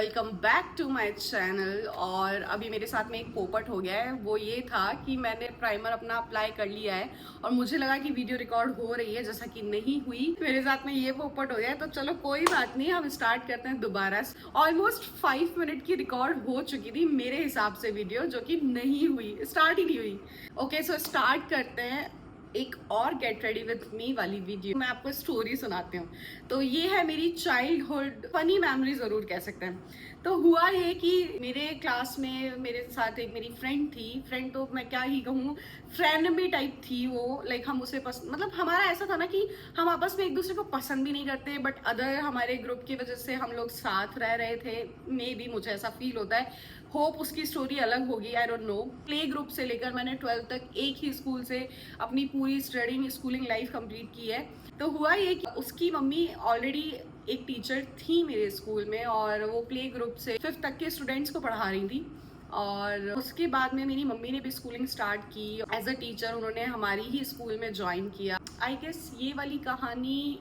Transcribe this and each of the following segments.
Welcome back to my channel. और अभी मेरे साथ में एक पोपट हो गया है। वो ये था कि मैंने प्राइमर अपना अप्लाई कर लिया है और मुझे लगा कि वीडियो रिकॉर्ड हो रही है, जैसा कि नहीं हुई। मेरे साथ में ये पोपट हो गया है, तो चलो कोई बात नहीं, हम स्टार्ट करते हैं दोबारा से। ऑलमोस्ट 5 मिनट की रिकॉर्ड हो चुकी थी मेरे हिसाब से वीडियो, जो कि नहीं हुई, स्टार्ट ही नहीं हुई। ओके, सो स्टार्ट करते हैं एक और गेट रेडी विथ मी वाली वीडियो। मैं आपको स्टोरी सुनाती हूँ। तो ये है मेरी चाइल्डहुड फनी मेमोरी जरूर कह सकते हैं। तो हुआ ये कि मेरे क्लास में मेरे साथ एक मेरी फ्रेंड थी। फ्रेंड तो मैं क्या ही कहूँ, फ्रेंडमी टाइप थी वो। लाइक हम उसे मतलब हमारा ऐसा था ना कि हम आपस में एक दूसरे को पसंद भी नहीं करते, बट अदर हमारे ग्रुप की वजह से हम लोग साथ रह रहे थे। मे बी मुझे ऐसा फील होता है। होप उसकी स्टोरी अलग होगी, I don't know. Play group से लेकर मैंने 12th तक एक ही स्कूल से अपनी पूरी स्कूलिंग लाइफ कंप्लीट की है। तो हुआ ये कि उसकी मम्मी ऑलरेडी एक टीचर थी मेरे स्कूल में, और वो प्ले ग्रुप से 5th तक के स्टूडेंट्स को पढ़ा रही थी। और उसके बाद में मेरी मम्मी ने भी स्कूलिंग स्टार्ट की एज अ टीचर। उन्होंने हमारी ही स्कूल में ज्वाइन किया। आई गेस ये वाली कहानी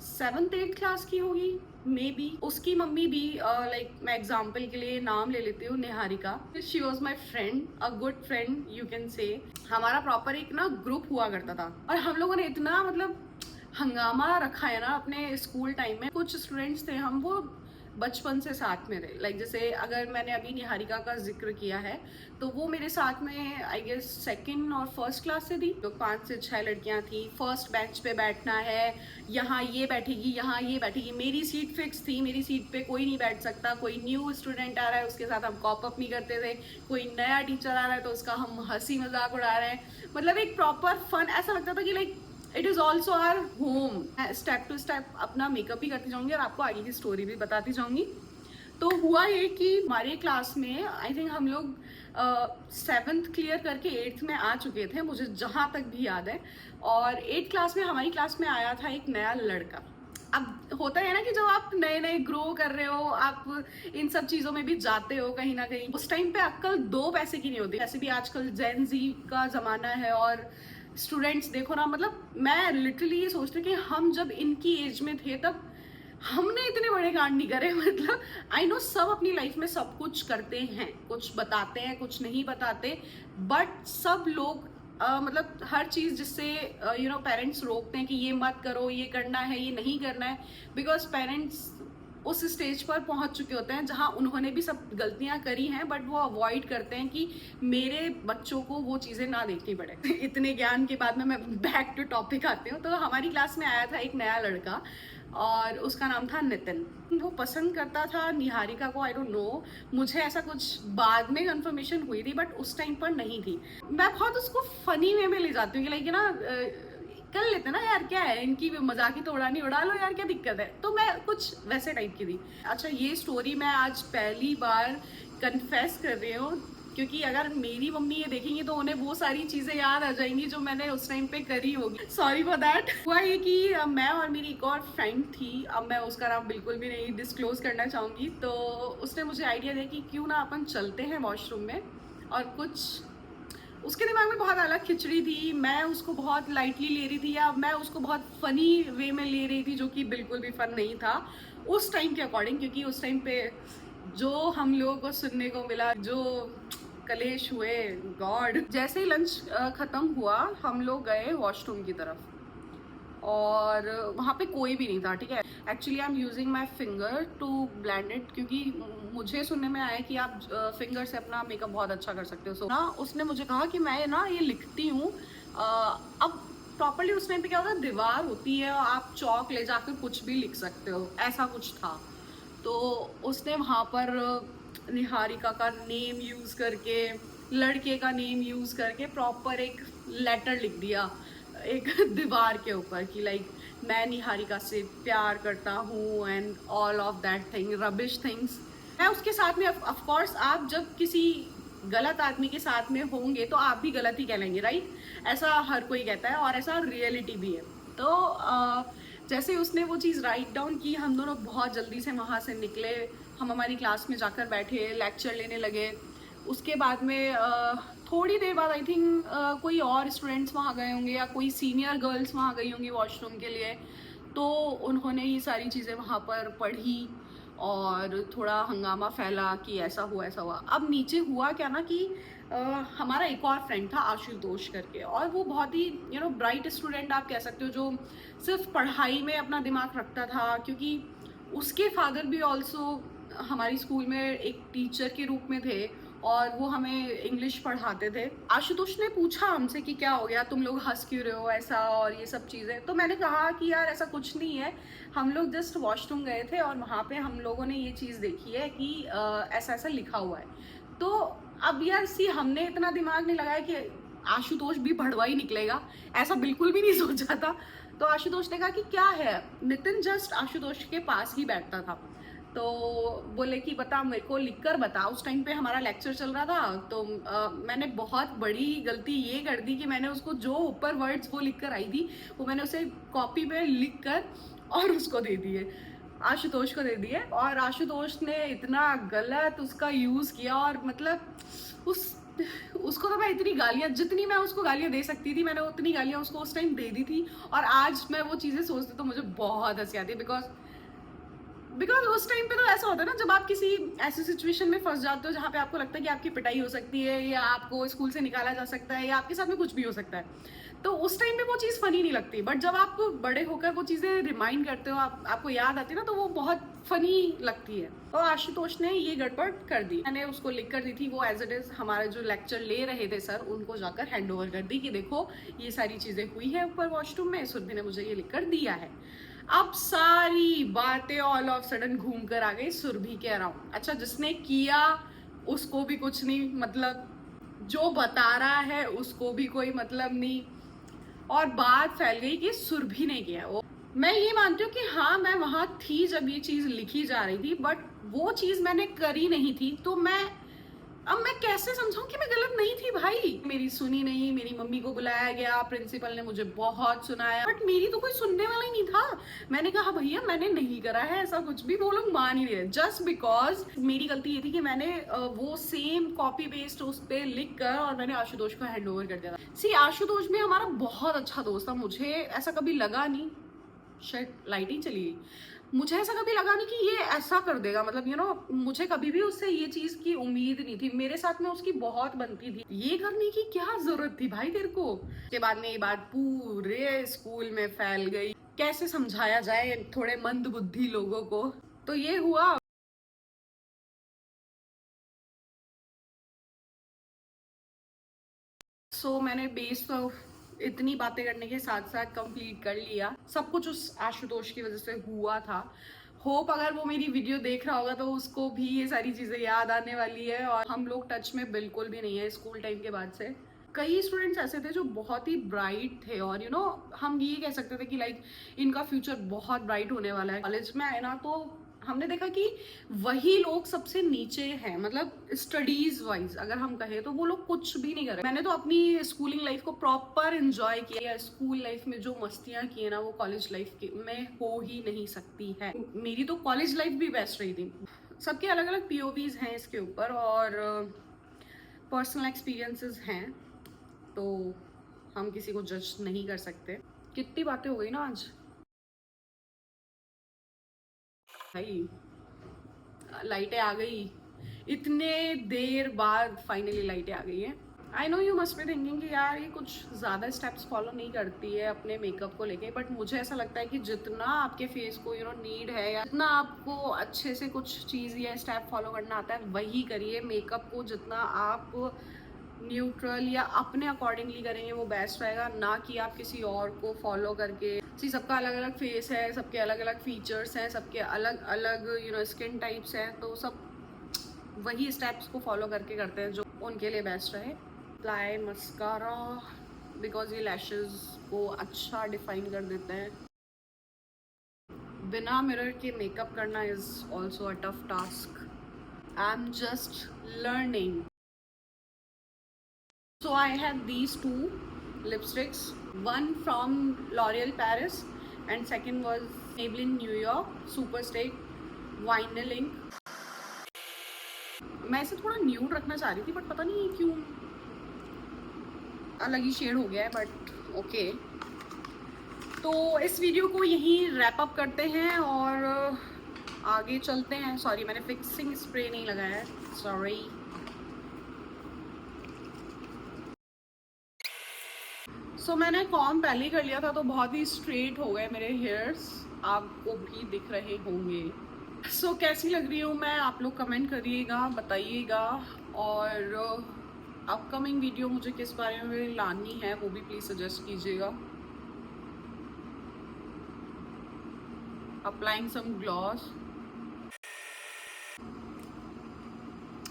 7th-8th क्लास की होगी मे बी। उसकी मम्मी भी लाइक मैं एग्जाम्पल के लिए नाम ले लेती हूँ, Niharika. She was my friend, a good friend you can say. हमारा प्रॉपर एक ना ग्रुप हुआ करता था, और हम लोगों ने इतना मतलब हंगामा रखा है ना अपने स्कूल टाइम में। कुछ स्टूडेंट्स थे, हम वो बचपन से साथ में रहे। लाइक जैसे अगर मैंने अभी निहारिका का जिक्र किया है, तो वो मेरे साथ में आई गेस 2nd और 1st क्लास से थी। तो 5 से 6 लड़कियां थी। फर्स्ट बेंच पे बैठना है, यहाँ ये बैठेगी, यहाँ ये बैठेगी। मेरी सीट फिक्स थी, मेरी सीट पे कोई नहीं बैठ सकता। कोई न्यू स्टूडेंट आ रहा है, उसके साथ हम कॉप अप नहीं करते थे। कोई नया टीचर आ रहा है, तो उसका हम हंसी मजाक उड़ा रहे हैं। मतलब एक प्रॉपर फन, ऐसा लगता था कि like it is also our home. Step to step अपना मेकअप भी करती जाऊंगी और आपको आगे की स्टोरी भी बताती जाऊंगी। तो हुआ ये कि हमारे क्लास में आई थिंक हम लोग 7th क्लियर करके 8th में आ चुके थे, मुझे जहां तक भी याद है। और 8th क्लास में हमारी क्लास में आया था एक नया लड़का। अब होता है ना कि जब आप नए नए ग्रो कर रहे हो, आप इन सब चीजों में भी जाते हो कहीं ना कहीं। उस टाइम पे अक्ल 2 पैसे की नहीं होती। वैसे भी आजकल जेन जी का जमाना है, और स्टूडेंट्स देखो ना, मतलब मैं लिटरली ये सोचती हूँ कि हम जब इनकी एज में थे तब हमने इतने बड़े कांड नहीं करे। मतलब आई नो सब अपनी लाइफ में सब कुछ करते हैं, कुछ बताते हैं, कुछ नहीं बताते, बट सब लोग मतलब हर चीज जिससे पेरेंट्स रोकते हैं कि ये मत करो, ये करना है, ये नहीं करना है। बिकॉज पेरेंट्स उस स्टेज पर पहुंच चुके होते हैं जहां उन्होंने भी सब गलतियां करी हैं, बट वो अवॉइड करते हैं कि मेरे बच्चों को वो चीजें ना देखनी पड़े। इतने ज्ञान के बाद में मैं बैक टू टॉपिक आती हूँ। तो हमारी क्लास में आया था एक नया लड़का, और उसका नाम था नितिन। वो पसंद करता था निहारिका को, आई डोंट नो, मुझे ऐसा कुछ बाद में कंफर्मेशन हुई थी, बट उस टाइम पर नहीं थी। मैं बहुत उसको फनी वे में ले जाती हूँ कि लाइक ना कर लेते ना यार, क्या है इनकी मजाक ही तो उड़ानी, उड़ा लो यार, क्या दिक्कत है। तो मैं कुछ वैसे टाइप की थी। अच्छा, ये स्टोरी मैं आज पहली बार कन्फेस कर रही हूँ, क्योंकि अगर मेरी मम्मी ये देखेंगी तो उन्हें वो सारी चीजें याद आ जाएंगी जो मैंने उस टाइम पे करी होगी। Sorry for that. हुआ ये कि मैं और मेरी एक और फ्रेंड थी, अब मैं उसका नाम बिल्कुल भी नहीं डिस्क्लोज करना चाहूंगी। तो उसने मुझे आइडिया दिया कि क्यों ना अपन चलते हैं वॉशरूम में, और कुछ उसके दिमाग में बहुत अलग खिचड़ी थी। मैं उसको बहुत लाइटली ले रही थी, या मैं उसको बहुत फनी वे में ले रही थी, जो कि बिल्कुल भी फन नहीं था उस टाइम के अकॉर्डिंग। क्योंकि उस टाइम पे जो हम लोगों को सुनने को मिला, जो कलेश हुए, गॉड। जैसे ही लंच खत्म हुआ, हम लोग गए वॉशरूम की तरफ, और वहाँ पे कोई भी नहीं था। ठीक है, actually I am using my finger to blend it, क्योंकि मुझे सुनने में आया कि आप फिंगर से अपना मेकअप बहुत अच्छा कर सकते हो। सो ना उसने मुझे कहा कि मैं ना ये लिखती हूँ। अब प्रॉपरली उस टाइम पे क्या होता है, दीवार होती है और आप चौक ले जाकर कुछ भी लिख सकते हो, ऐसा कुछ था। तो उसने वहाँ पर निहारिका का नेम यूज करके, लड़के का नेम यूज करके प्रॉपर एक लेटर लिख दिया एक दीवार के ऊपर कि लाइक मैं निहारिका से प्यार करता हूँ, and all of that thing, rubbish things. मैं उसके साथ में, ऑफ कोर्स आप जब किसी गलत आदमी के साथ में होंगे तो आप भी गलत ही कहलेंगे, राइट? ऐसा हर कोई कहता है, और ऐसा रियलिटी भी है। तो जैसे उसने वो चीज़ राइट डाउन की, हम दोनों बहुत जल्दी से वहाँ से निकले। हम हमारी क्लास में जाकर बैठे, लेक्चर लेने लगे। उसके बाद में थोड़ी देर बाद आई थिंक कोई और स्टूडेंट्स वहाँ गए होंगे, या कोई सीनियर गर्ल्स वहाँ गई होंगी वॉशरूम के लिए। तो उन्होंने ये सारी चीज़ें वहाँ पर पढ़ी, और थोड़ा हंगामा फैला कि ऐसा हुआ। अब नीचे हुआ क्या ना कि हमारा एक और फ्रेंड था आशुतोष करके, और वो बहुत ही ब्राइट स्टूडेंट आप कह सकते हो, जो सिर्फ पढ़ाई में अपना दिमाग रखता था, क्योंकि उसके फादर भी ऑल्सो हमारी स्कूल में एक टीचर के रूप में थे और वो हमें इंग्लिश पढ़ाते थे। आशुतोष ने पूछा हमसे कि क्या हो गया, तुम लोग हंस क्यों रहे हो ऐसा और ये सब चीज़ें। तो मैंने कहा कि यार ऐसा कुछ नहीं है, हम लोग जस्ट वॉशरूम गए थे और वहाँ पे हम लोगों ने ये चीज़ देखी है कि ऐसा ऐसा लिखा हुआ है। तो अब यार हमने इतना दिमाग नहीं लगाया कि आशुतोष भी भड़वा ही निकलेगा, ऐसा बिल्कुल भी नहीं सोचा था। तो आशुतोष ने कहा कि क्या है। नितिन जस्ट आशुतोष के पास ही बैठता था, तो बोले कि बता, मेरे को लिख कर बता। उस टाइम पे हमारा लेक्चर चल रहा था, तो मैंने बहुत बड़ी गलती ये कर दी कि मैंने उसको जो ऊपर वर्ड्स वो लिख कर आई थी वो मैंने उसे कॉपी पे लिख कर और उसको दे दिए, आशुतोष को दे दिए। और आशुतोष ने इतना गलत उसका यूज़ किया, और मतलब उसको तो मैं इतनी गालियाँ, जितनी मैं उसको गालियाँ दे सकती थी मैंने उतनी गालियाँ उसको उस टाइम दे दी थी। और आज मैं वो चीज़ें सोचती तो मुझे बहुत हंसी आती है, बिकॉज उस टाइम पे तो ऐसा होता है ना, जब आप किसी ऐसी सिचुएशन में फंस जाते हो जहाँ पे आपको लगता है कि आपकी पिटाई हो सकती है या आपको स्कूल से निकाला जा सकता है या आपके साथ में कुछ भी हो सकता है, तो उस टाइम पे वो चीज़ फनी नहीं लगती। बट जब आप बड़े होकर वो चीज़ें रिमाइंड करते हो, आपको याद आती है ना, तो वो बहुत फनी लगती है। तो आशुतोष ने ये गड़बड़ कर दी, मैंने उसको लिख कर दी थी, वो एज इट इज़ हमारा जो लेक्चर ले रहे थे सर, उनको जाकर हैंड ओवर कर दी कि देखो ये सारी चीज़ें हुई है ऊपर वॉशरूम में, सुरभि ने मुझे ये लिख कर दिया है। अब सारी बातें ऑल ऑफ सडन घूम कर आ गई सुरभि के अराउंड। अच्छा, जिसने किया उसको भी कुछ नहीं मतलब, जो बता रहा है उसको भी कोई मतलब नहीं, और बात फैल गई कि सुरभि ने किया। वो मैं ये मानती हूँ कि हाँ, मैं वहां थी जब ये चीज लिखी जा रही थी, बट वो चीज मैंने करी नहीं थी। तो अब मैं कैसे समझाऊं कि मैं गलत नहीं थी भाई। मेरी सुनी नहीं, मेरी मम्मी को बुलाया गया, प्रिंसिपल ने मुझे बहुत सुनाया, बट मेरी तो कोई सुनने वाला ही नहीं था। मैंने कहा भैया मैंने नहीं करा है ऐसा कुछ भी, वो लोग मान ही रहे। जस्ट बिकॉज मेरी गलती ये थी कि मैंने वो सेम कॉपी पेस्ट उस पर लिख कर और मैंने आशुतोष को हैंड ओवर कर दिया था। आशुतोष भी हमारा बहुत अच्छा दोस्त था, मुझे ऐसा कभी लगा नहीं, शायद लाइटिंग चली गई, मुझे ऐसा कभी लगा नहीं कि ये ऐसा कर देगा। मतलब मुझे कभी भी उससे ये चीज की उम्मीद नहीं थी। मेरे साथ में उसकी बहुत बनती थी, ये करने की क्या जरूरत थी भाई तेरे को। उसके बाद में ये बात पूरे स्कूल में फैल गई। कैसे समझाया जाए थोड़े मंद बुद्धि लोगों को। तो ये हुआ। मैंने बेस तो इतनी बातें करने के साथ साथ कंप्लीट कर लिया। सब कुछ उस आशुतोष की वजह से हुआ था। होप अगर वो मेरी वीडियो देख रहा होगा तो उसको भी ये सारी चीज़ें याद आने वाली है। और हम लोग टच में बिल्कुल भी नहीं है स्कूल टाइम के बाद से। कई स्टूडेंट्स ऐसे थे जो बहुत ही ब्राइट थे, और हम ये कह सकते थे कि लाइक इनका फ्यूचर बहुत ब्राइट होने वाला है। कॉलेज में आए ना तो हमने देखा कि वही लोग सबसे नीचे हैं, मतलब स्टडीज वाइज अगर हम कहें तो वो लोग कुछ भी नहीं कर रहे। मैंने तो अपनी स्कूलिंग लाइफ को प्रॉपर एंजॉय किया। स्कूल लाइफ में जो मस्तियां की है ना, वो कॉलेज लाइफ में हो ही नहीं सकती है। मेरी तो कॉलेज लाइफ भी बेस्ट रही थी। सबके अलग अलग पीओवीज हैं इसके ऊपर, और पर्सनल एक्सपीरियंसेस हैं, तो हम किसी को जज नहीं कर सकते। कितनी बातें हो गई ना आज भाई। लाइटें आ गई, इतने देर बाद फाइनली लाइटें आ गई हैं। I know you must be thinking कि यार ये कुछ ज़्यादा स्टेप्स फॉलो नहीं करती है अपने मेकअप को लेके, बट मुझे ऐसा लगता है कि जितना आपके फेस को नीड है, या जितना आपको अच्छे से कुछ चीज़ या स्टेप फॉलो करना आता है वही करिए। मेकअप को जितना आप न्यूट्रल या अपने अकॉर्डिंगली करेंगे वो बेस्ट रहेगा, ना कि आप किसी और को फॉलो करके। सबका अलग अलग फेस है, सबके अलग अलग फीचर्स हैं, सबके अलग अलग स्किन टाइप्स हैं, तो सब वही स्टेप्स को फॉलो करके करते हैं जो उनके लिए बेस्ट रहे। अप्लाई मस्कारा, बिकॉज ये लैशेस को अच्छा डिफाइन कर देते हैं। बिना मिरर के मेकअप करना is also a tough task. I am just learning. So I have these two lipsticks, one from L'Oreal Paris and second was Maybelline New York Super Stay Vinyl Ink। मैं इसे थोड़ा nude रखना चाह रही थी, but पता नहीं क्यों अलग ही शेड हो गया है, बट ओके। तो इस वीडियो को यहीं रैप अप करते हैं, और आगे चलते हैं। सॉरी, मैंने फिक्सिंग स्प्रे नहीं लगाया है, सॉरी। मैंने कॉम पहले ही कर लिया था तो बहुत ही स्ट्रेट हो गए मेरे हेयर्स, आपको भी दिख रहे होंगे। कैसी लग रही हूँ मैं, आप लोग कमेंट करिएगा, बताइएगा। और अपकमिंग वीडियो मुझे किस बारे में लानी है वो भी प्लीज़ सजेस्ट कीजिएगा। Applying some gloss,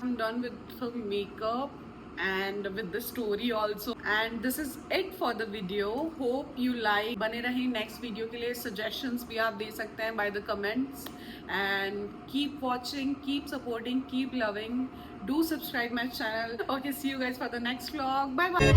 I'm done with the makeup and with the story also, and this is it for the video. Hope you like. बने रहें next video के लिए, suggestions भी आप दे सकते हैं by the comments, and keep watching, keep supporting, keep loving. Do subscribe my channel. Okay, see you guys for the next vlog. Bye bye.